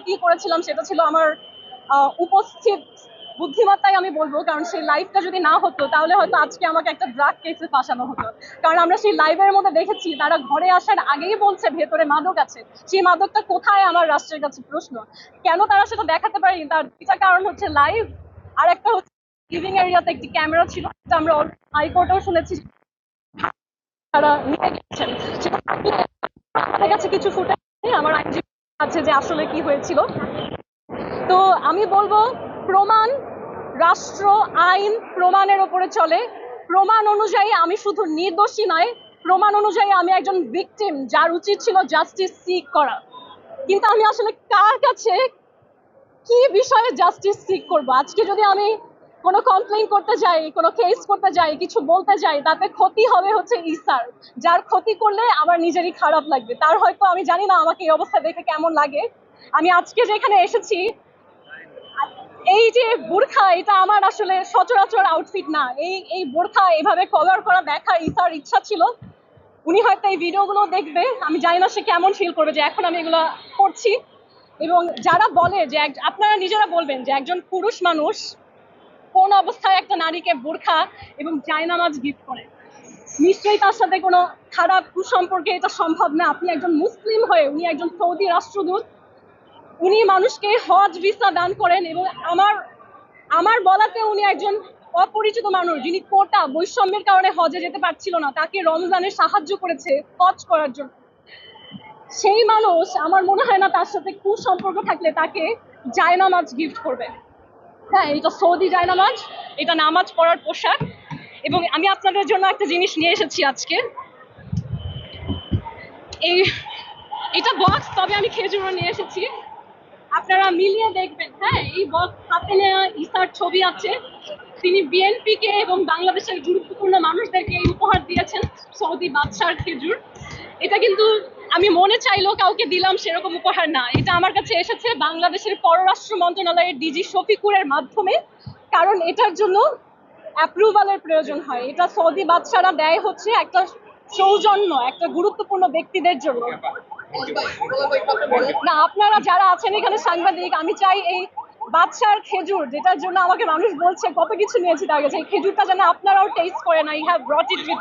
কি করেছিলাম সেটা ছিল আমার উপস্থিত বুদ্ধিমত্তাই আমি বলবো, কারণ সেই লাইভটা যদি না হতো তাহলে হয়তো আজকে আমাকে একটা ড্রাগ কেসে ফাঁসানো হতো। কারণ আমরা সেই লাইভের মধ্যে দেখেছি তারা ঘরে আসার আগেই বলছে ভেতরে মাদক আছে। সেই মাদকটা কোথায় আমার রাষ্ট্রের কাছে প্রশ্ন। কেন তারা সেটা দেখাতে পারেনি, তার দুইটা কারণ হচ্ছে লাইভ, আর একটা হচ্ছে লিভিং এরিয়াতে একটি ক্যামেরা ছিল, যেটা আমরা হাইকোর্টেও শুনেছি তারা নিয়ে গেছেন। সেটা আমাদের কাছে কিছু ফুটেজ আমার আইনজীবী আছে যে আসলে কি হয়েছিল। তো আমি বলবো প্রমাণ, রাষ্ট্র আইন প্রমাণের উপরে চলে। প্রমাণ অনুযায়ী আমি শুধু নির্দোষী নয়, প্রমাণ অনুযায়ী আমি একজন ভিকটিম, যার উচিত ছিল জাস্টিস সিক করা। কিন্তু আমি আসলে কার কাছে কি বিষয়ে জাস্টিস সিক করব? আজকে যদি আমি কোনো কমপ্লেইন করতে যাই, কোনো কেস করতে যাই, কিছু বলতে যাই, তাতে ক্ষতি হবে হচ্ছে ইসার, যার ক্ষতি করলে আমার নিজেরই খারাপ লাগবে। তার হয়তো আমি জানি না আমাকে এই অবস্থা দেখে কেমন লাগে। আমি আজকে যেখানে এসেছি, এই যে বোরখা, এটা আমার আসলে সচরাচর আউটফিট না। এই বোরখা এভাবে কভার করা দেখা ইসার ইচ্ছা ছিল। উনি হয়তো এই ভিডিওগুলো দেখবে, আমি জানি না সে কেমন ফিল করবে যে এখন আমি এগুলো করছি। এবং যারা বলে যে আপনারা নিজেরা বলবেন যে একজন পুরুষ মানুষ কোন অবস্থায় একটা নারীকে বোরখা এবং জায়নামাজ গিফট করে, নিশ্চয়ই তার সাথে কোনো খারাপ কুসম্পর্কে এটা সম্ভব না। আপনি একজন মুসলিম হয়ে, উনি একজন সৌদি রাষ্ট্রদূত, উনি মানুষকে হজ ভিসা দান করেন, এবং আমার বলাতে উনি একজন অপরিচিত মানুষ যিনি কোটা বৈষম্যের কারণে হজে যেতে পারছিল না, তাকে রমজানে সাহায্য করেছে হজ করার জন্য। সেই মানুষ আমার মনে হয় না তার সাথে কুসম্পর্ক থাকলে তাকে জায়নামাজ গিফট করবে। হ্যাঁ, এটা সৌদি জায়নামাজ, এটা নামাজ পড়ার পোশাক। এবং আমি আপনাদের জন্য একটা জিনিস নিয়ে এসেছি আজকে। এটা বক্স, তবে আমি খেজুরও নিয়ে এসেছি, আপনারা মিলিয়ে দেখবেন। হ্যাঁ, এই বক্স হাতে নেওয়া ইসার ছবি আছে। তিনি বিএনপিকে এবং বাংলাদেশের গুরুত্বপূর্ণ মানুষদেরকে এই উপহার দিয়েছেন, সৌদি বাদশার খেজুর। এটা কিন্তু আমি মনে চাইলেও কাউকে দিলাম সেরকম উপহার না, এটা আমার কাছে এসেছে বাংলাদেশের পররাষ্ট্র মন্ত্রণালয়ের ডিজি শফিকুরের মাধ্যমে। কারণ এটার জন্য অ্যাপ্রুভালের প্রয়োজন হয়। এটা সৌদি বাদশারা দেয় হচ্ছে একটা সৌজন্য, একটা গুরুত্বপূর্ণ ব্যক্তিদের জন্য না। আপনারা যারা আছেন এখানে সাংবাদিক, আমি চাই এই বাদশার খেজুর, যেটার জন্য আমাকে মানুষ বলছে কত কিছু নিয়েছি তার কাছে, এই খেজুরটা যেন আপনারাও টেস্ট করেন। I have ব্রট it with